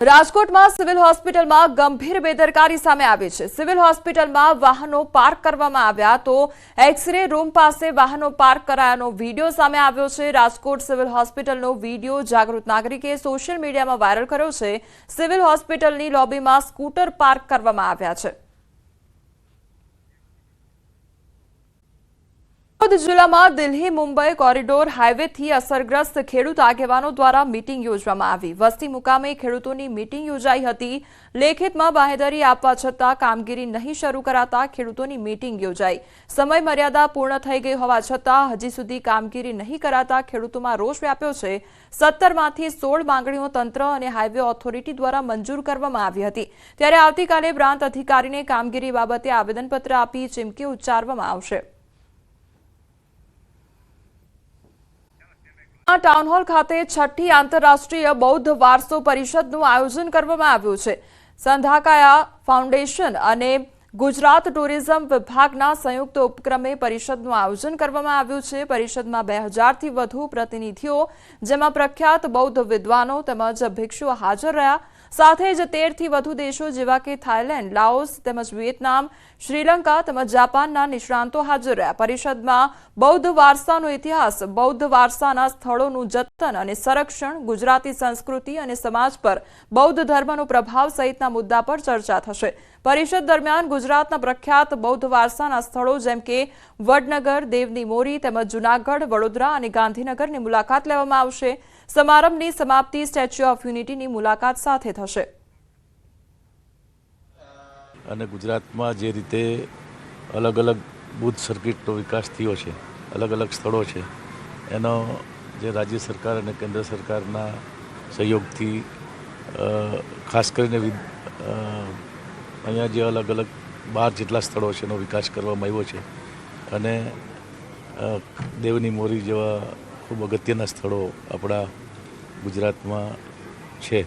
રાજકોટમાં સિવિલ હોસ્પિટલમાં ગંભીર બેદરકારી સામે આવી છે। સિવિલ હોસ્પિટલમાં વાહનો પાર્ક કરવામાં આવ્યા તો એક્સ-રે રૂમ પાસે વાહનો પાર્ક કરાયાનો વિડીયો સામે આવ્યો છે। રાજકોટ સિવિલ હોસ્પિટલનો વિડીયો જાગૃત નાગરિકે સોશિયલ મીડિયામાં વાયરલ કર્યો છે। સિવિલ હોસ્પિટલની લોબીમાં સ્કૂટર પાર્ક કરવામાં આવ્યા છે। દાહોદ જિલ્લામાં દિલ્હી મુંબઈ કોરિડોર હાઈવેથી અસરગ્રસ્ત ખેડૂત આગેવાનો દ્વારા મીટિંગ યોજવામાં આવી। વસ્તી મુકામે ખેડૂતોની મીટિંગ યોજાઈ હતી। લેખિતમાં બાહેધરી આપવા છતાં કામગીરી નહીં શરૂ કરાતા ખેડૂતોની મીટિંગ યોજાઈ। સમય મર્યાદા પૂર્ણ થઈ ગઈ હોવા છતાં હજી સુધી કામગીરી નહીં કરાતા ખેડૂતોમાં રોષ વ્યાપ્યો છે। 17માંથી 16 માંગણીઓ તંત્ર અને હાઈવે ઓથોરિટી દ્વારા મંજૂર કરવામાં આવી હતી, ત્યારે આવતીકાલે પ્રાંત અધિકારીને કામગીરી બાબતે આવેદનપત્ર આપી ચીમકી ઉચ્ચારવામાં આવશે। टाउन हॉल खाते छठी आंतरराष्ट्रीय बौद्ध वारसो परिषदનું આયોજન કરવામાં આવ્યું છે। સંધાકાયા ફાઉન્ડેશન અને ગુજરાત ટુરિઝમ વિભાગના સંયુક્ત ઉપક્રમે પરિષદનું આયોજન કરવામાં આવ્યું છે। પરિષદમાં 2000થી વધુ પ્રતિનિધિઓ, જેમાં પ્રખ્યાત બૌદ્ધ વિદ્વાનો તેમજ ભિક્ષુઓ હાજર રહ્યા। સાથે જ 13થી વધુ દેશો જેવા કે થાઈલેન્ડ, લાઓસ તેમજ વિયેતનામ, શ્રીલંકા તેમજ જાપાનના નિષ્ણાંતો હાજર રહ્યા। પરિષદમાં બૌદ્ધ વારસાનો ઇતિહાસ, બૌદ્ધ વારસાના સ્થળોનું જતન અને સંરક્ષણ, ગુજરાતી સંસ્કૃતિ અને સમાજ પર બૌદ્ધ ધર્મનો પ્રભાવ સહિતના મુદ્દા પર ચર્ચા થશે। પરિષદ દરમિયાન ગુજરાતના પ્રખ્યાત બૌદ્ધ વારસાના સ્થળો જેમ કે વડનગર, દેવની મોરી તેમજ જૂનાગઢ, વડોદરા અને ગાંધીનગરની મુલાકાત લેવામાં આવશે। સમારંભની સમાપ્તિ સ્ટેચ્યુ ઓફ યુનિટીની મુલાકાત સાથે થશે। અને ગુજરાતમાં જે રીતે અલગ અલગ બુદ્ધ સર્કિટનો વિકાસ થયો છે, અલગ અલગ સ્થળો છે, એનો જે રાજ્ય સરકાર અને કેન્દ્ર સરકારના સહયોગથી ખાસ કરીને અહીંયા જે અલગ અલગ 12 જેટલા સ્થળો છે એનો વિકાસ કરવામાં આવ્યો છે। અને દેવની મોરી જેવા ખૂબ અગત્યના સ્થળો આપણા ગુજરાતમાં છે।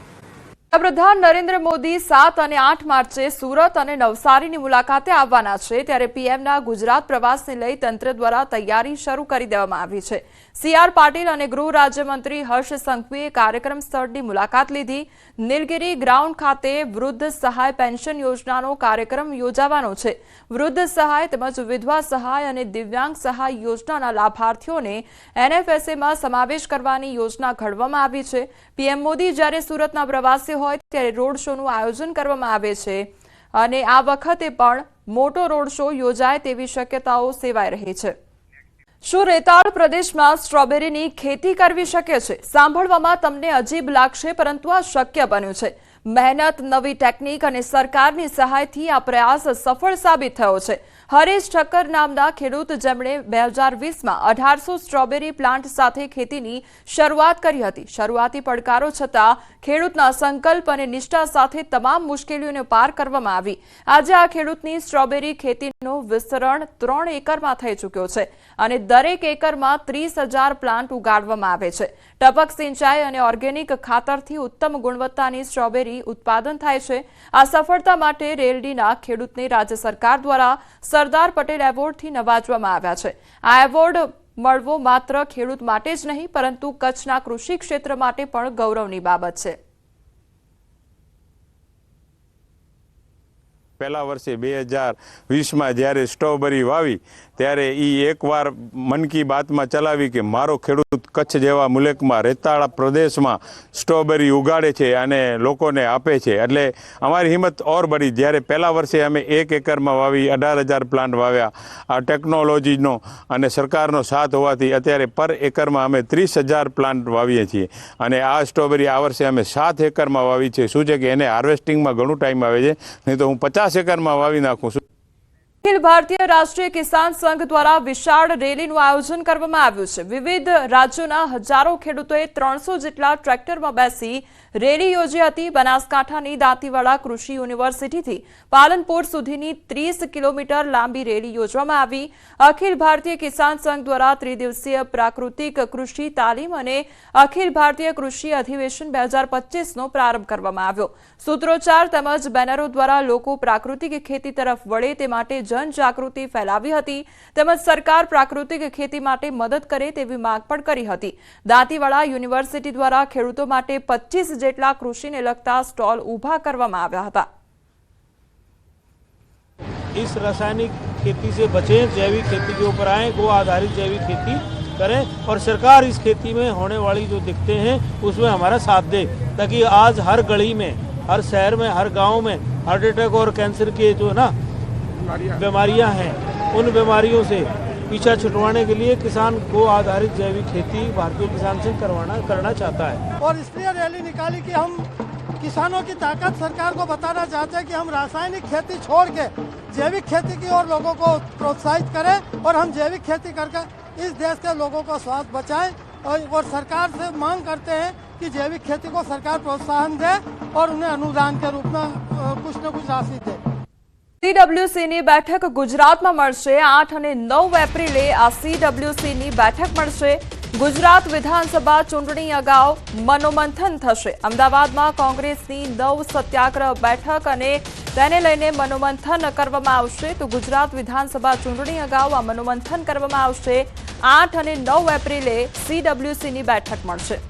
વડાપ્રધાન નરેન્દ્ર મોદી 7 અને 8 માર્ચે સુરત અને નવસારીની મુલાકાતે આવવાના છે, ત્યારે પીએમના ગુજરાત પ્રવાસને લઈ તંત્ર દ્વારા તૈયારી શરૂ કરી દેવામાં આવી છે। સી.આર. પાટીલ અને ગૃહ રાજ્યમંત્રી હર્ષ સંઘવીએ કાર્યક્રમ સ્થળની મુલાકાત લીધી। નીલગિરી ગ્રાઉન્ડ ખાતે વૃદ્ધ સહાય પેન્શન યોજનાનો કાર્યક્રમ યોજાવાનો છે। વૃદ્ધ સહાય તેમજ વિધવા સહાય અને દિવ્યાંગ સહાય યોજનાના લાભાર્થીઓને એનએફએસએમાં સમાવેશ કરવાની યોજના ઘડવામાં આવી છે। પીએમ મોદી જ્યારે સુરતના પ્રવાસે હોય ત્યારે રોડ શોનું આયોજન કરવામાં આવે છે અને આ વખતે પણ મોટો રોડ શો યોજાય તેવી શક્યતાઓ સેવાઈ રહી છે। શું રેતાળ પ્રદેશમાં સ્ટ્રોબેરીની ખેતી કરવી શક્ય છે? સાંભળવામાં તમને અજીબ લાગશે, પરંતુ આ શક્ય બન્યું છે। મહેનત, નવી ટેકનિક અને સરકારની સહાયથી આ પ્રયાસ સફળ સાબિત થયો છે। હરેશ ઠક્કર નામના ખેડૂત, જેમણે 2020માં 1800 સ્ટ્રોબેરી પ્લાન્ટ સાથે ખેતીની શરૂઆત કરી હતી। શરૂઆતી પડકારો છતાં ખેડૂતના સંકલ્પ અને નિષ્ઠા સાથે તમામ મુશ્કેલીઓને પાર કરવામાં આવી। આજે આ ખેડૂતની સ્ટ્રોબેરી ખેતીનો વિસ્તરણ 3 એકરમાં થઈ ચૂક્યો છે અને દરેક એકરમાં 30,000 પ્લાન્ટ ઉગાડવામાં આવે છે। ટપક સિંચાઈ અને ઓર્ગેનિક ખાતરથી ઉત્તમ ગુણવત્તાની સ્ટ્રોબેરી ઉત્પાદન થાય છે। આ સફળતા માટે રેલડીના ખેડૂતને રાજ્ય સરકાર દ્વારા સરદાર પટેલ એવોર્ડથી નવાજવામાં આવ્યા છે। આ એવોર્ડ મળવો માત્ર ખેડૂત માટે જ નહીં, પરંતુ કચ્છના કૃષિ ક્ષેત્ર માટે પણ ગૌરવની બાબત છે। પહેલા વર્ષે 2020માં જ્યારે સ્ટ્રોબેરી વાવી ત્યારે એકવાર મન કી બાતમાં ચલાવી કે મારો ખેડૂત કચ્છ જેવા મુલકમાં રેતાળ પ્રદેશમાં સ્ટ્રોબેરી ઉગાડે છે અને લોકોને આપે છે। એટલે અમારી હિંમત ઓર બળી। જ્યારે પહેલા વર્ષે અમે 1 એકરમાં વાવી 18,000 પ્લાન્ટ વાવ્યા। આ ટેકનોલોજીનો અને સરકારનો સાથ હોવાથી અત્યારે પર એકરમાં અમે 30,000 પ્લાન્ટ વાવીએ છીએ અને આ સ્ટ્રોબેરી આ વર્ષે અમે 7 એકરમાં વાવી છે। શું છે કે એને હાર્વેસ્ટિંગમાં ઘણું ટાઈમ આવે છે, નહીં તો હું 50 એકરમાં વાવી નાખું છું। અખિલ ભારતીય રાષ્ટ્રીય કિસાન સંઘ દ્વારા વિશાળ રેલીનું આયોજન કરવામાં આવ્યું છે। વિવિધ રાજ્યોના હજારો ખેડૂતોએ 300 જેટલા ટ્રેક્ટરમાં બેસી રેલી યોજી હતી। બનાસકાંઠાની દાંતીવાડા કૃષિ યુનિવર્સિટીથી પાલનપુર સુધીની 30 કિલોમીટર લાંબી રેલી યોજવામાં આવી। અખિલ ભારતીય કિસાન સંઘ દ્વારા ત્રિદિવસીય પ્રાકૃતિક કૃષિ તાલીમ અને અખિલ ભારતીય કૃષિ અધિવેશન 2025નો પ્રારંભ કરવામાં આવ્યો। સૂત્રોચ્ચાર તેમજ બેનરો દ્વારા લોકો પ્રાકૃતિક ખેતી તરફ વળે તે માટે જનજાગૃતિ ફેલાવી હતી તેમજ સરકાર પ્રાકૃતિક ખેતી માટે મદદ કરે તેવી માંગ પણ કરી હતી। દાંતીવાડા યુનિવર્સિટી દ્વારા ખેડૂતો માટે 25 જેટલા કૃષિને લગતા સ્ટોલ ઊભા કરવામાં આવ્યા હતા। इस रासायनिक खेती से बचें, जैविक खेती के ऊपर आएँ, गो आधारित जैविक खेती करें और सरकार इस खेती में होने वाली जो दिक्कतें हैं उसमें हमारा साथ दे, ताकि आज हर गली में, हर शहर में, हर गांव में हार्ट अटैक और कैंसर के जो है ना बीमारियां हैं, उन बीमारियों से पीछा छुटवाने के लिए किसान गो आधारित जैविक खेती भारतीय किसान संघ करना चाहता है। और इसलिए रैली निकाली कि हम किसानों की ताकत सरकार को बताना चाहते हैं कि हम रासायनिक खेती छोड़ के जैविक खेती की ओर लोगों को प्रोत्साहित करें और हम जैविक खेती करके इस देश के लोगों को स्वास्थ्य बचाएं और सरकार से मांग करते हैं कि जैविक खेती को सरकार प्रोत्साहन दे और उन्हें अनुदान के रूप में कुछ न कुछ राशि दे। સીડબ્લ્યુસીની બેઠક ગુજરાતમાં મળશે। 8 અને 9 એપ્રિલે આ સીડબ્લ્યુસીની બેઠક મળશે। ગુજરાત વિધાનસભા ચૂંટણી અગાઉ મનોમંથન થશે। અમદાવાદમાં કોંગ્રેસની 9 સત્યાગ્રહ બેઠક અને તેને લઈને મનોમંથન કરવામાં આવશે। તો ગુજરાત વિધાનસભા ચૂંટણી અગાઉ આ મનોમંથન કરવામાં આવશે। 8 અને 9 એપ્રિલે સીડબ્લ્યુસીની બેઠક મળશે।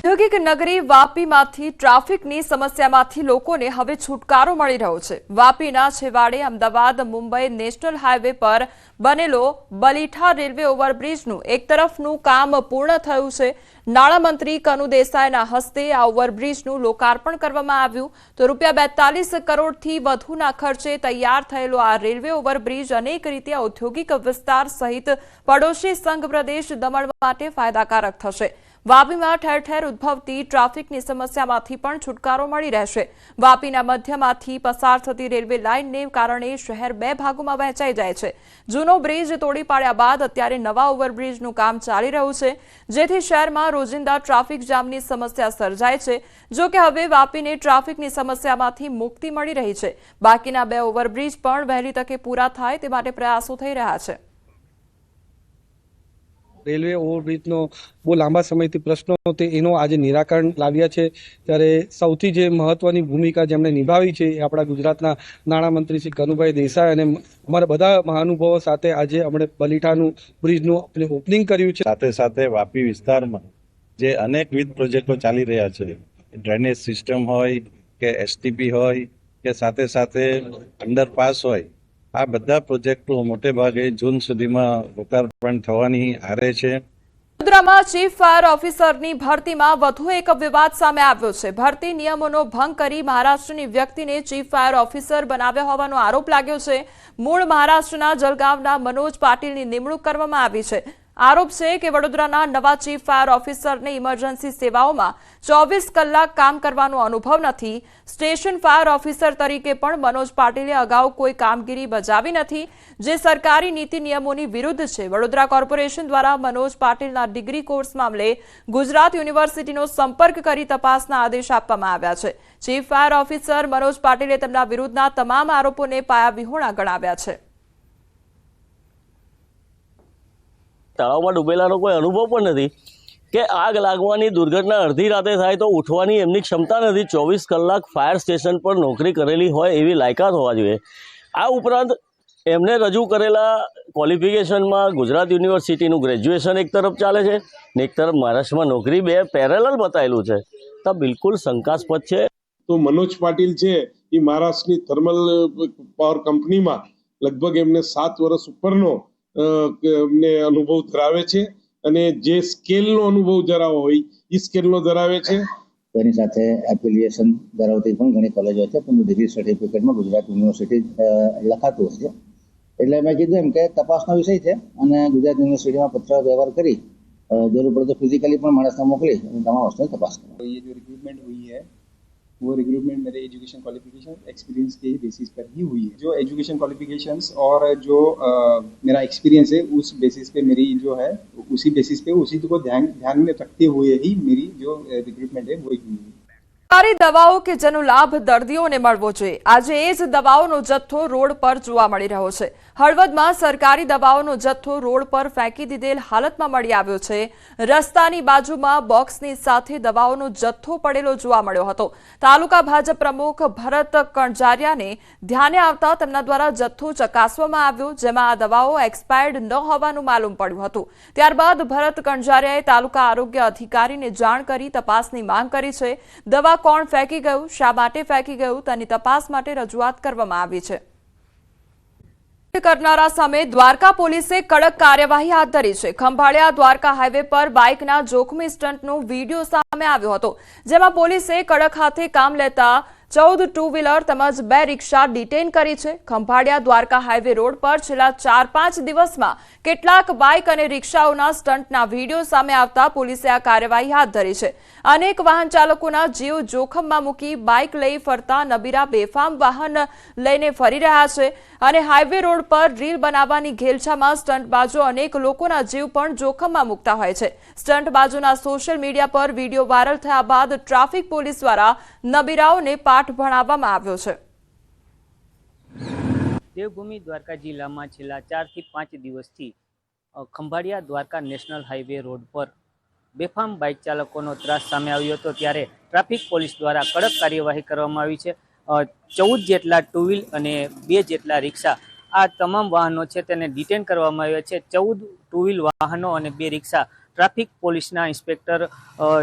ઔદ્યોગિક નગરી વાપીમાંથી ટ્રાફિકની સમસ્યામાંથી લોકોને હવે છુટકારો મળી રહ્યો છે। વાપીના છેવાડે અમદાવાદ મુંબઈ નેશનલ હાઈવે પર બનેલો બલીઠા રેલવે ઓવરબ્રિજનું એક તરફનું કામ પૂર્ણ થયું છે। નાણામંત્રી કનુ દેસાઈના હસ્તે આ ઓવરબ્રિજનું લોકાર્પણ કરવામાં આવ્યું। તો ₹42 કરોડથી વધુના ખર્ચે તૈયાર થયેલો આ રેલવે ઓવરબ્રિજ અનેક રીતે ઔદ્યોગિક વિસ્તાર સહિત પડોશી સંઘ પ્રદેશ દમણ માટે ફાયદાકારક થશે। વાપીમાં ઠેર ઠેર ઉદ્ભવતી ટ્રાફિકની સમસ્યામાંથી પણ છુટકારો મળી રહેશે। વાપીના મધ્યમાંથી પસાર થતી રેલવે લાઇનને કારણે શહેર 2 ભાગોમાં વહેંચાઈ જાય છે। જૂનો બ્રિજ તોડી પાડ્યા બાદ અત્યારે નવા ઓવરબ્રિજનું કામ ચાલી રહ્યું છે, જેથી શહેરમાં રોજિંદા ટ્રાફિક જામની સમસ્યા સર્જાય છે। જો કે હવે વાપીને ટ્રાફિકની સમસ્યામાંથી મુક્તિ મળી રહી છે। બાકીના 2 ઓવરબ્રિજ પણ વહેલી તકે પૂરા થાય તે માટે પ્રયાસો થઈ રહ્યા છે। રેલવે ઓવરબ્રિજનો બહુ લાંબા સમયથી પ્રશ્નો હતો, એનો આજે નિરાકરણ લાવ્યા છે। ત્યારે સૌથી જે મહત્વની ભૂમિકા જેમણે નિભાવી છે એ આપણા ગુજરાતના નાણામંત્રી શ્રી કનુભાઈ દેસાઈ અને અમારા બધા મહાનુભાવો સાથે આજે આપણે બલીઠાનું બ્રિજનું ઓપનિંગ કર્યું છે। સાથે સાથે વાપી વિસ્તારમાં જે અનેકવિધ પ્રોજેક્ટો ચાલી રહ્યા છે, ડ્રેનેજ સિસ્ટમ હોય કે એસટીપી હોય કે સાથે સાથે અંડરપાસ હોય, આ બધા પ્રોજેક્ટો મોટે ભાગે જૂન સુધીમાં લોકાર્પણ થવાની આરે છે। વડોદરામાં ચીફ ફાયર ઓફિસરની ભરતીમાં વધુ એક વિવાદ સામે આવ્યો છે। ભરતી નિયમોનો ભંગ કરી મહારાષ્ટ્રની વ્યક્તિને ચીફ ફાયર ઓફિસર બનાવ્યા હોવાનો આરોપ લાગ્યો છે। મૂળ મહારાષ્ટ્રના જલગાવના મનોજ પાટીલની નિમણૂક કરવામાં આવી છે। આરોપ છે કે વડોદરાના નવા ચીફ ફાયર ઓફિસરને ઇમરજન્સી સેવાઓમાં 24 કલાક કામ કરવાનો અનુભવ નથી। સ્ટેશન ફાયર ઓફિસર તરીકે પણ મનોજ પાટીલે અગાઉ કોઈ કામગીરી બજાવી નથી, જે સરકારી નીતિ નિયમોની વિરુદ્ધ છે। વડોદરા કોર્પોરેશન દ્વારા મનોજ પાટીલના ડિગ્રી કોર્સ મામલે ગુજરાત યુનિવર્સિટીનો સંપર્ક કરી તપાસના આદેશ આપવામાં આવ્યા છે। ચીફ ફાયર ઓફિસર મનોજ પાટીલે તેમના વિરુદ્ધના તમામ આરોપોને પાયાવિહોણા ગણાવ્યા છે। તળાવમાં ડૂબેલાનો કોઈ અનુભવ પણ નથી કે આગ લાગવાની દુર્ઘટના અડધી રાતે થાય તો ઉઠવાની એમની ક્ષમતા નથી। 24 કલાક ફાયર સ્ટેશન પર નોકરી કરેલી હોય એવી લાયકાત હોવા જોઈએ। આ ઉપરાંત એમને રજૂ કરેલા ક્વોલિફિકેશનમાં ગુજરાત યુનિવર્સિટીનું ગ્રેજ્યુએશન એક તરફ ચાલે છે ને એક તરફ મહારાષ્ટ્રમાં નોકરી, 2 પેરેલલ બતાવેલું છે, તો બિલકુલ શંકાસ્પદ છે। તો મનોજ પાટીલ છે એ મહારાષ્ટ્રની થર્મલ પાવર કંપનીમાં લગભગ એમને 7 વર્ષ ઉપરનો ને અનુભવ ધરાવે છે અને જે સ્કેલનો અનુભવ ધરાવો હોય એ સ્કેલનો ધરાવે છે। તેની સાથે એફિલિએશન ધરાવતી પણ ઘણી કોલેજો છે, પણ ડિગ્રી સર્ટિફિકેટમાં ગુજરાત યુનિવર્સિટી લખાતું હોય છે। એટલે મેં કીધું એમ કે તપાસનો વિષય છે અને ગુજરાત યુનિવર્સિટીમાં પત્ર વ્યવહાર કરી જરૂર પડે તો ફિઝિકલી પણ માણસને મોકલી અને તમામ વસ્તુની તપાસ કરો। ये जो रिक्रूटमेंट हुई है वो रिक्रूटमेंट मेरे एजुकेशन क्वालिफिकेशन एक्सपीरियंस के बेसिस पर ही हुई है। जो एजुकेशन क्वालिफिकेशंस और जो मेरा एक्सपीरियंस है उस बेसिस पे मेरी जो है उसी बेसिस पे उसी को ध्यान में रखते हुए ही मेरी जो रिक्रूटमेंट है वो हुई है। સારી દવાઓ કે જેનો લાભ દર્દીઓને મળવો જોઈએ, આજે એ જ દવાઓનો જથ્થો રોડ પર જોવા મળી રહ્યો છે। હળવદમાં સરકારી દવાઓનો જથ્થો રોડ પર ફેંકી દીધેલ હાલતમાં મળી આવ્યો છે। રસ્તાની બાજુમાં બોક્સની સાથે દવાઓનો જથ્થો પડેલો જોવા મળ્યો હતો। તાલુકા ભાજપ પ્રમુખ ભરત કણજારિયાને ધ્યાને આવતા તેમના દ્વારા જથ્થો ચકાસવામાં આવ્યો, જેમાં આ દવાઓ એક્સપાયર્ડ ન હોવાનું માલુમ પડ્યું હતું। ત્યારબાદ ભરત કણજારિયાએ તાલુકા આરોગ્ય અધિકારીને જાણ કરી તપાસની માંગ કરી છે। દવા કોણ ફેંકી ગયું, શા માટે ફેંકી ગયું તેની તપાસ માટે રજૂઆત કરવામાં આવી છે। કરનારા સામે દ્વારકા પોલીસે કડક કાર્યવાહી હાથ ધરી છે। ખંભાળિયા દ્વારકા હાઈવે પર બાઇકના જોખમી સ્ટન્ટનો વિડીયો સામે આવ્યો હતો, જેમાં પોલીસે કડક હાથે કામ લેતા 14 ટુ વ્હીલર તેમજ 2 રિક્ષા ડિટેઇન કરી છે। ખંભાળિયા દ્વારકા હાઈવે રોડ પર છેલ્લા 4-5 દિવસમાં કેટલાક બાઇક અને રિક્ષાઓના સ્ટન્ટના વિડીયો સામે આવતા પોલીસે આ કાર્યવાહી હાથ ધરી છે। અનેક વાહન ચાલકોના જીવ જોખમમાં મૂકી બાઇક લઈ ફરતા નબીરા બેફામ વાહન લઈને ફરી રહ્યા છે અને હાઈવે રોડ પર રીલ બનાવવાની ઘેલછામાં સ્ટન્ટબાજો અનેક લોકોના જીવ પણ જોખમમાં મૂકતા હોય છે। સ્ટન્ટબાજોના સોશિયલ મીડિયા પર વિડીયો વાયરલ થયા બાદ ટ્રાફિક પોલીસ દ્વારા નબીરાઓને પાઠ ભણાવવામાં આવ્યો છે। દેવભૂમિ દ્વારકા જિલ્લામાં છેલ્લા 4 થી 5 દિવસથી Khambhaliya Dwarka national highway road પર બેફામ બાઇક ચાલકોનો ત્રાસ સામે આવ્યો હતો, ત્યારે ટ્રાફિક પોલીસ દ્વારા કડક કાર્યવાહી કરવામાં આવી છે। 14 જેટલા ટુ વ્હીલ અને 2 જેટલા રિક્ષા, આ તમામ વાહનો છે તેને ડિટેન કરવામાં આવ્યા છે। 14 ટુ વ્હીલ વાહનો અને 2 રિક્ષા ટ્રાફિક પોલીસના ઇન્સ્પેક્ટર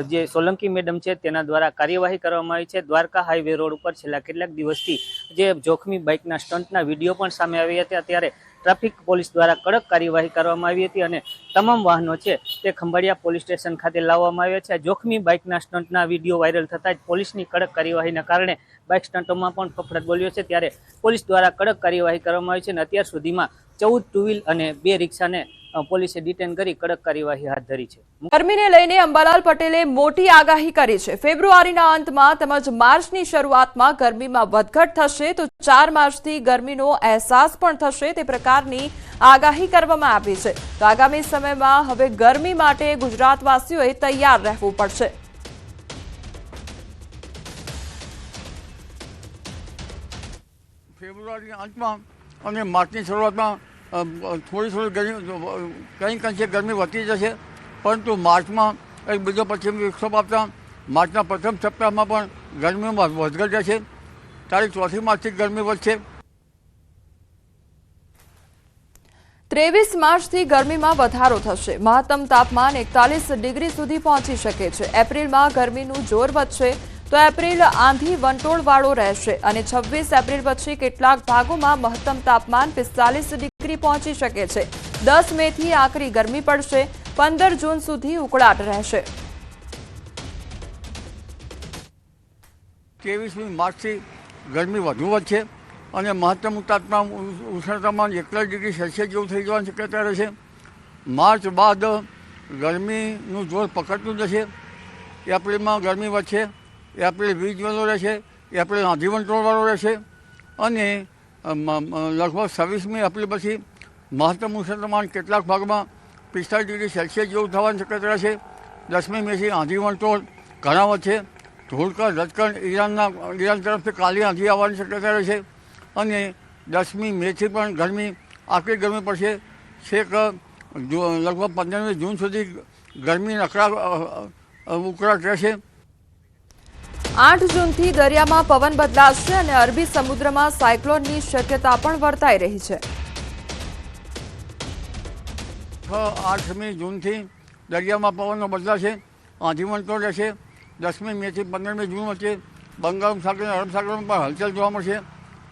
જે સોલંકી મેડમ છે તેના દ્વારા કાર્યવાહી કરવામાં આવી છે। દ્વારકા હાઈવે રોડ ઉપર છેલ્લા કેટલાક દિવસથી જે જોખમી બાઇકના સ્ટન્ટના વિડીયો પણ સામે આવ્યા હતા, ત્યારે ટ્રાફિક પોલીસ દ્વારા કડક કાર્યવાહી કરવામાં આવી હતી અને તમામ વાહનો છે તે ખંભાળિયા પોલીસ સ્ટેશન ખાતે લાવવામાં આવ્યા છે। જોખમી બાઇકના સ્ટન્ટના વિડીયો વાયરલ થતાં જ પોલીસની કડક કાર્યવાહીના કારણે બાઇક સ્ટન્ટોમાં પણ ફફડાટ બોલ્યો છે, ત્યારે પોલીસ દ્વારા કડક કાર્યવાહી કરવામાં આવી છે અને અત્યાર સુધીમાં 14 ટુ વ્હીલ અને 2 રિક્ષાને પોલીસે ડિટેન કરી કડક કાર્યવાહી હાથ ધરી છે। ગરમીને લઈને અંબાલાલ પટેલે મોટી આગાહી કરી છે। ફેબ્રુઆરીના અંતમાં તેમજ માર્ચની શરૂઆતમાં ગરમીમાં વધઘટ થશે તો 4 માર્ચથી ગરમીનો અહેસાસ પણ થશે, તે પ્રકારની આગાહી કરવામાં આવી છે। તો આગામી સમયમાં હવે ગરમી માટે ગુજરાતવાસીઓએ તૈયાર રહેવું પડશે। ફેબ્રુઆરીના અંતમાં અને માર્ચની શરૂઆતમાં થોડી ગરમી કંઈ ગરમી વધતી જશે, પરંતુ માર્ચમાં એક બીજો પશ્ચિમ વિક્ષોભ આપતા માર્ચના પ્રથમ સપ્તાહમાં પણ ગરમીમાં વધઘટ રહેશે। તારીખ 4 માર્ચથી ગરમી વધશે। 23 માર્ચથી ગરમીમાં વધારો થશે। મહત્તમ તાપમાન 41 ડિગ્રી સુધી પહોંચી શકે છે। એપ્રિલમાં ગરમીનું જોર વધશે તો એપ્રિલ આંધી વંટોળવાળો રહેશે અને 26 એપ્રિલ પછી કેટલાક ભાગોમાં મહત્તમ તાપમાન 45 ડિગ્રી પહોંચી શકે છે। 10 મેથી આકરી ગરમી પડશે। 15 જૂન સુધી ઉકળાટ રહેશે। 23મી માર્ચથી ગરમી વધુ વધશે અને મહત્તમ તાપમાન ઉષ્ણતામાન 41 ડિગ્રી સેલ્સિયસ જેવું થઈ જવાની શક્યતા રહેશે। માર્ચ બાદ ગરમીનું જોર પકડતું જશે। એપ્રિલમાં ગરમી વધશે, એપ્રિલ વીજવાળો રહેશે, એપ્રિલ આંધી વંટોળવાળો રહેશે અને લગભગ 26મી એપ્રિલ પછી મહત્તમ ઉષ્ણતામાન કેટલાક ભાગમાં 45 ડિગ્રી સેલ્સિયસ જેવું થવાની શક્યતા રહેશે। 10મી મેથી આંધી વંટોળ ઘણા વધશે। ધૂળકર રજકણ ઈરાન તરફથી કાલી આંધી આવવાની શક્યતા રહેશે અને 10મી મેથી પણ ગરમી આકરી ગરમી પડશે। છેક લગભગ 15મી જૂન સુધી ગરમી ઉકળાટ રહેશે। 8 જૂનથી દરિયામાં પવન બદલાશે અને અરબી સમુદ્રમાં સાયક્લોનની શક્યતા પણ વર્તાઈ રહી છે। 8મી જૂનથી દરિયામાં પવનો બદલાશે, આંધી વંટોળ રહેશે। 10મી મેથી 15મી જૂન વચ્ચે બંગાળ ઉપસાગર અને અરબ સાગરમાં પણ હલચલ જોવા મળશે।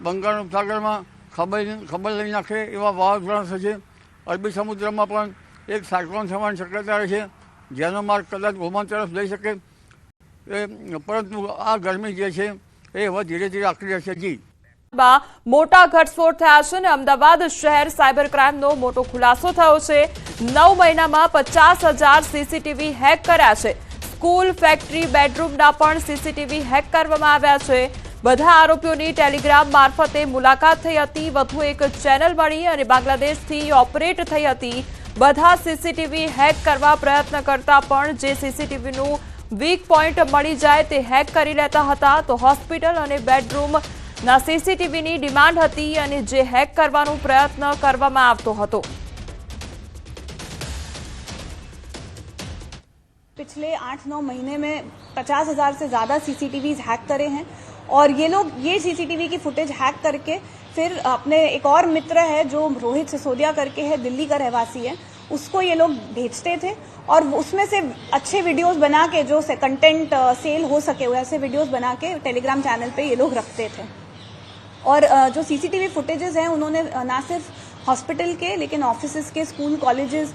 બંગાળ ઉપસાગરમાં ખબર લઈ નાખે એવા વાવાઝોડા થશે। અરબી સમુદ્રમાં પણ એક સાયક્લોન થવાની શક્યતા રહેશે, જેનો માર્ગ કદાચ ઓમાન તરફ જઈ શકે, પરંતુ આ ગરમી જે છે એ હવે ધીરે ધીરે આકરી રહેશે। જી મોટા ઘટસ્ફોટ થયા છે અને અમદાવાદ શહેર સાયબર ક્રાઇમનો મોટો ખુલાસો થયો છે। 9 મહિનામાં 50,000 સીસીટીવી હેક કર્યા છે। સ્કૂલ, ફેક્ટરી, બેડરૂમના પણ સીસીટીવી હેક કરવામાં આવ્યા છે। બધા આરોપીઓની ટેલિગ્રામ મારફતે મુલાકાત થઈ હતી। વધુ એક ચેનલ મળી અને બાંગ્લાદેશથી ઓપરેટ થઈ હતી। બધા સીસીટીવી હેક કરવા પ્રયત્ન કરતા પણ જે સીસીટીવીનું વીક પોઈન્ટ મળી જાય તે હેક કરી લેતા હતા. તો હોસ્પિટલ અને બેડરૂમના સીસીટીવીની ડિમાન્ડ હતી અને જે હેક કરવાનો પ્રયત્ન કરવામાં આવતો હતો. पिछले 8-9 महीने में 50,000 से ज़्यादा सीसीटीवीज हैक करे हैं और ये लोग ये सीसीटीवी की फुटेज हैक करके फिर अपने एक और मित्र है जो रोहित सिसोदिया करके है, दिल्ली का रहवासी है, उसको ये लोग भेजते थे और उसमें से अच्छे वीडियोस बना के जो कंटेंट सेल हो सके वैसे वीडियोस बना के टेलीग्राम चैनल पे ये लोग रखते थे. और जो सीसीटीवी फुटेजेस हैं उन्होंने ना सिर्फ हॉस्पिटल के लेकिन ऑफिसेज के, स्कूल, कॉलेजेस,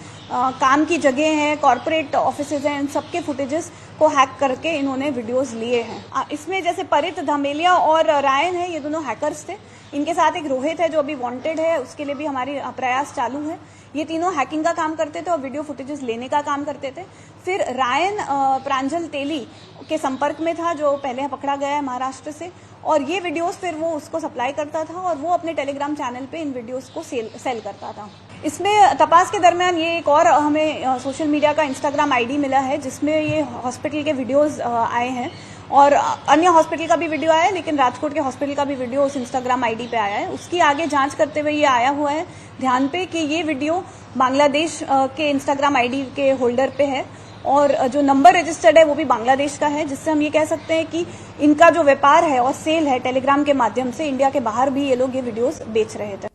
काम की जगह हैं, कॉरपोरेट ऑफिसेज हैं, इन सब के फुटेजेस को हैक करके इन्होंने वीडियोस लिए हैं. इसमें जैसे परित धमेलिया और रायन है, ये दोनों हैकर्स थे. इनके साथ एक रोहित है जो अभी वांटेड है, उसके लिए भी हमारी प्रयास चालू है. ये तीनों हैकिंग का काम करते थे और वीडियो फुटेजेस लेने का काम करते थे. फिर रायन प्रांजल तेली के संपर्क में था जो पहले पकड़ा गया है महाराष्ट्र से, और ये वीडियोस फिर वो उसको सप्लाई करता था और वो अपने टेलीग्राम चैनल पे इन वीडियोस को सेल करता था. इसमें तपास के दरमियान ये एक और हमें सोशल मीडिया का इंस्टाग्राम आईडी मिला है जिसमें ये हॉस्पिटल के वीडियोस आए हैं और अन्य हॉस्पिटल का भी वीडियो आया है, लेकिन राजकोट के हॉस्पिटल का भी वीडियो उस इंस्टाग्राम आईडी पे आया है. उसकी आगे जांच करते हुए ये आया हुआ है ध्यान पे कि ये वीडियो बांग्लादेश के इंस्टाग्राम आईडी के होल्डर पे है और जो नंबर रजिस्टर्ड है वो भी बांग्लादेश का है, जिससे हम ये कह सकते हैं कि इनका जो व्यापार है और सेल है टेलीग्राम के माध्यम से इंडिया के बाहर भी ये लोग ये वीडियोस बेच रहे थे.